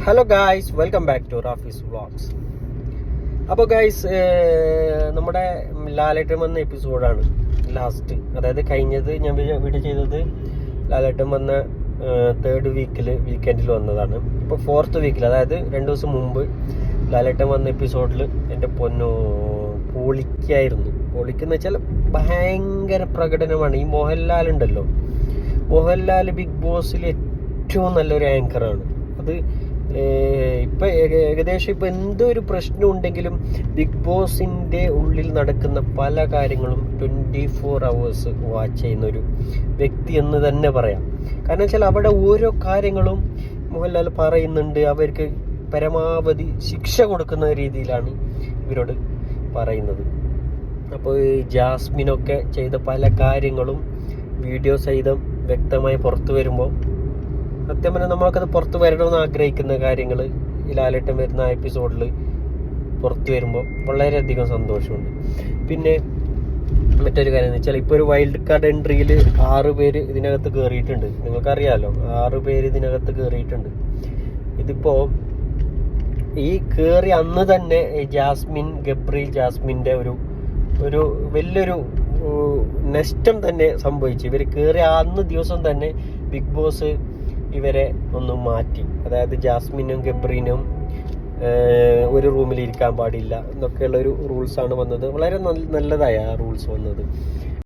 Hello guys, welcome back to Rafi's vlogs. അപ്പോൾ guys, നമ്മുടെ ലാലേട്ടൻ വന്ന എപ്പിസോഡാണ് ലാസ്റ്റ്. അതായത് കഴിഞ്ഞത് ഞാൻ വീഡിയോ ചെയ്തത് ലാലേട്ടൻ വന്ന തേർഡ് വീക്കെൻഡിൽ വന്നതാണ്. ഇപ്പോൾ ഫോർത്ത് വീക്കിൽ, അതായത് 2 ദിവസം മുമ്പ് ലാലേട്ടൻ വന്ന എപ്പിസോഡിൽ എൻ്റെ പൊന്നോ പൊളിക്കായിരുന്നു. പൊളിക്കെന്ന് വെച്ചാൽ ഭയങ്കര പ്രകടനമാണ്. ഈ മോഹൻലാൽ ഉണ്ടല്ലോ, മോഹൻലാൽ ബിഗ് ബോസിൽ ഏറ്റവും നല്ലൊരു ആങ്കറാണ്. അത് ഇപ്പം ഏകദേശം ഇപ്പം എന്തൊരു പ്രശ്നം ഉണ്ടെങ്കിലും ബിഗ് ബോസിൻ്റെ ഉള്ളിൽ നടക്കുന്ന പല കാര്യങ്ങളും 24 hours വാച്ച് ചെയ്യുന്ന ഒരു വ്യക്തി എന്ന് തന്നെ പറയാം. കാരണം വെച്ചാൽ അവിടെ ഓരോ കാര്യങ്ങളും മോഹൻലാൽ പറയുന്നുണ്ട്. അവർക്ക് പരമാവധി ശിക്ഷ കൊടുക്കുന്ന രീതിയിലാണ് ഇവരോട് പറയുന്നത്. അപ്പോൾ ഈ ജാസ്മിനൊക്കെ ചെയ്ത പല കാര്യങ്ങളും വീഡിയോ സഹിതം വ്യക്തമായി പുറത്തു വരുമ്പോൾ സത്യം പറഞ്ഞാൽ നമ്മൾക്കത് പുറത്ത് വരണമെന്ന് ആഗ്രഹിക്കുന്ന കാര്യങ്ങൾ ഈ ലാലേട്ടൻ വരുന്ന എപ്പിസോഡിൽ പുറത്ത് വരുമ്പോൾ വളരെയധികം സന്തോഷമുണ്ട്. പിന്നെ മറ്റൊരു കാര്യം എന്ന് വെച്ചാൽ ഇപ്പോൾ ഒരു വൈൽഡ് കാർഡ് എൻട്രിയിൽ 6 പേര് ഇതിനകത്ത് കയറിയിട്ടുണ്ട്. നിങ്ങൾക്കറിയാമല്ലോ, 6 പേര് ഇതിനകത്ത് കയറിയിട്ടുണ്ട്. ഇതിപ്പോൾ ഈ കയറി അന്ന് തന്നെ ജാസ്മിൻ്റെ ഒരു വലിയൊരു നഷ്ടം തന്നെ സംഭവിച്ചു. ഇവർ കയറി അന്ന് ദിവസം തന്നെ ബിഗ് ബോസ് ഇവരെ ഒന്ന് മാറ്റി. അതായത് ജാസ്മിനും ഗബ്രീനും ഒരു റൂമിൽ ഇരിക്കാൻ പാടില്ല എന്നൊക്കെയുള്ള ഒരു റൂൾസാണ് വന്നത്. വളരെ നല്ലതായ ആ റൂൾസ് വന്നത്.